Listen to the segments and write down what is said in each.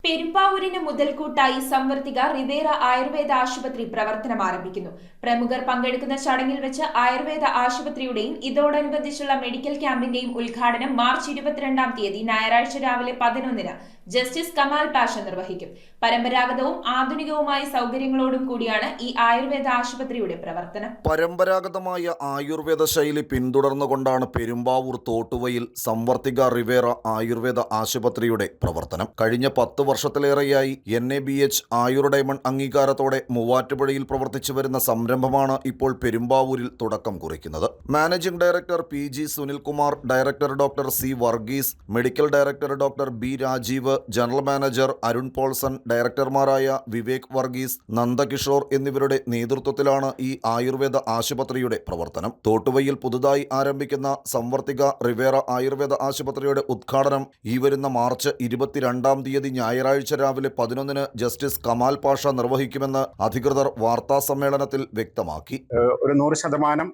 പെരുമ്പാവൂരിന് മുതൽക്കൂട്ടായി സംവർത്തിക Riviera Ayurveda ആശുപത്രി പ്രവർത്തനം ആരംഭിക്കുന്നു. പ്രമുഖർ പങ്കെടുക്കുന്ന ചടങ്ങിൽ വെച്ച് ആയുർവേദ ആശുപത്രിയുടെയും ഇതോടനുബന്ധിച്ചുള്ള മെഡിക്കൽ ക്യാമ്പിന്റെയും ഉദ്ഘാടനം മാർച്ച് 22-ാം തീയതി ഞായറാഴ്ച രാവിലെ 11-ന് ജസ്റ്റിസ് കമാൽ പാഷ നിർവഹിക്കും. പരമ്പരാഗതവും ആധുനികവുമായ സൗകര്യങ്ങളോടും കൂടിയാണ് ഈ ആയുർവേദ ആശുപത്രിയുടെ പ്രവർത്തനം. പരമ്പരാഗതമായ ആയുർവേദ ശൈലി പിന്തുടർന്നുകൊണ്ടാണ് പെരുമ്പാവൂർ തോട്ടുവയിൽ സംവർത്തിക റിവേറ ആയുർവേദ ആശുപത്രിയുടെ പ്രവർത്തനം. കഴിഞ്ഞ 10 വർഷത്തിലേറെയായി NABH ആയുർ ഡയമണ്ട് അംഗീകാരത്തോടെ മൂവാറ്റുപുഴയിൽ പ്രവർത്തിച്ചു വരുന്ന സംരംഭമാണ് ഇപ്പോൾ പെരുമ്പാവൂരിൽ തുടക്കം കുറിക്കുന്നത്. Managing director PG Sunilkumar, director doctor C Varghese, medical director doctor B Rajeev, general manager Arun Paulson, ഡയറക്ടർമാരായ വിവേക് വർഗീസ്, നന്ദകിഷോർ എന്നിവരുടെ നേതൃത്വത്തിലാണ് ഈ ആയുർവേദ ആശുപത്രിയുടെ പ്രവർത്തനം. തോട്ടുവയിൽ പുതുതായി ആരംഭിക്കുന്ന സംവർത്തിക റിവേറ ആയുർവേദ ആശുപത്രിയുടെ ഉദ്ഘാടനം ഈ വരുന്ന മാർച്ച് 22-ാം തീയതി ഞായറാഴ്ച രാവിലെ 11-ന് ജസ്റ്റിസ് കമാൽ പാഷ നിർവഹിക്കുമെന്ന് അധികൃതർ വാർത്താ സമ്മേളനത്തിൽ വ്യക്തമാക്കി. ഒരു 100%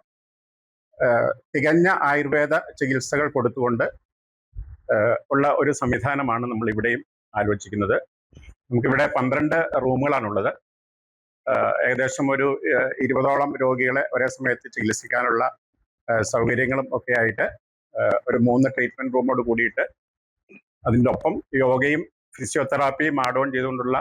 തികഞ്ഞ ആയുർവേദ ചികിത്സകൾ കൊടുത്തുകൊണ്ട് ഉള്ള ഒരു സംവിധാനമാണ് നമ്മൾ ഇവിടെയും ആലോചിക്കുന്നത്. നമുക്കിവിടെ 12 റൂമുകളാണുള്ളത്. ഏകദേശം ഒരു 20ഓളം രോഗികളെ ഒരേ സമയത്ത് ചികിത്സിക്കാനുള്ള സൗകര്യങ്ങളും ഒക്കെ ആയിട്ട് ഒരു 3 ട്രീറ്റ്മെൻറ്റ് റൂമോട് കൂടിയിട്ട് അതിൻ്റെ ഒപ്പം യോഗയും ഫിസിയോതെറാപ്പിയും ആഡ് ഓൺ ചെയ്തുകൊണ്ടുള്ള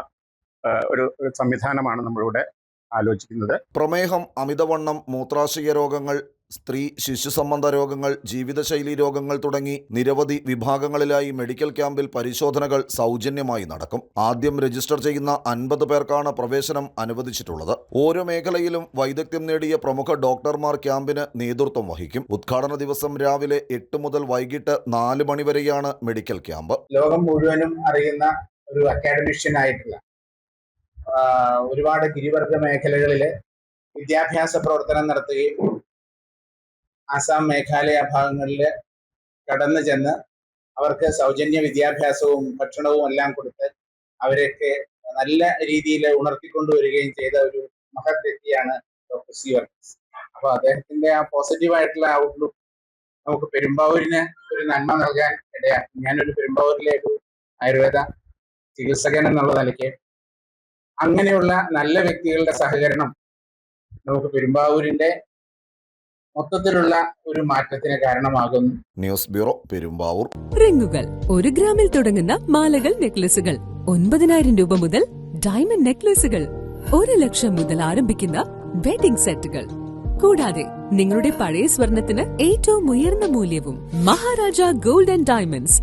ഒരു സംവിധാനമാണ് നമ്മളിവിടെ ആലോചിക്കുന്നത്. പ്രമേഹം, അമിതവണ്ണം, മൂത്രാശയ രോഗങ്ങൾ, സ്ത്രീ ശിശു സംബന്ധ രോഗങ്ങൾ, ജീവിതശൈലി രോഗങ്ങൾ തുടങ്ങി നിരവധി വിഭാഗങ്ങളിലായി മെഡിക്കൽ ക്യാമ്പിൽ പരിശോധനകൾ സൗജന്യമായി നടക്കും. ആദ്യം രജിസ്റ്റർ ചെയ്യുന്ന 50 പേർക്കാണ് പ്രവേശനം അനുവദിച്ചിട്ടുള്ളത്. ഓരോ മേഖലയിലും വൈദഗ്ധ്യം നേടിയ പ്രമുഖ ഡോക്ടർമാർ ക്യാമ്പിന് നേതൃത്വം വഹിക്കും. ഉദ്ഘാടന ദിവസം രാവിലെ 8 മുതൽ വൈകിട്ട് 4 മണി വരെയാണ് മെഡിക്കൽ ക്യാമ്പ്. ലോകം മുഴുവനും അറിയുന്ന ഒരു അക്കാഡമിഷ്യൻ ആയിട്ടുള്ള ഒരുപാട് ഗിരിവർഗ മേഖലകളിൽ വിദ്യാഭ്യാസ പ്രവർത്തനം നടത്തുകയും ആസാം, മേഘാലയ ഭാഗങ്ങളിൽ കടന്നു ചെന്ന് അവർക്ക് സൗജന്യ വിദ്യാഭ്യാസവും ഭക്ഷണവും എല്ലാം കൊടുത്ത് അവരെയൊക്കെ നല്ല രീതിയിൽ ഉണർത്തിക്കൊണ്ടുവരികയും ചെയ്ത ഒരു മഹത് വ്യക്തിയാണ് ഡോക്ടർ C വർഗീസ്. അപ്പോൾ അദ്ദേഹത്തിന്റെ ആ പോസിറ്റീവായിട്ടുള്ള ഔട്ട്ലുക്ക് നമുക്ക് പെരുമ്പാവൂരിന് ഒരു നന്മ നൽകാൻ ഇടയാണ്. ഞാനൊരു പെരുമ്പാവൂരിലെ ഒരു ആയുർവേദ ചികിത്സകൻ എന്നുള്ള നിലയ്ക്ക് അങ്ങനെയുള്ള നല്ല വ്യക്തികളുടെ സഹകരണം നമുക്ക് പെരുമ്പാവൂരിന്റെ മൊത്തത്തിലുള്ള ഒരു മാറ്റത്തിന് കാരണമാകുന്നു. News bureau, Perumbavoor. റിങ്ങുകൾ 1 ഗ്രാമിൽ തുടങ്ങുന്ന മാലകൾ, നെക്ലസുകൾ 9,000 രൂപ മുതൽ ഡയമണ്ട് നെക്ലസുകൾ 1 ലക്ഷം മുതൽ ആരംഭിക്കുന്ന വെഡിംഗ് സെറ്റുകൾ, കൂടാതെ നിങ്ങളുടെ പഴയ സ്വർണത്തിന് ഏറ്റവും ഉയർന്ന മൂല്യവും. Maharaja gold and diamonds,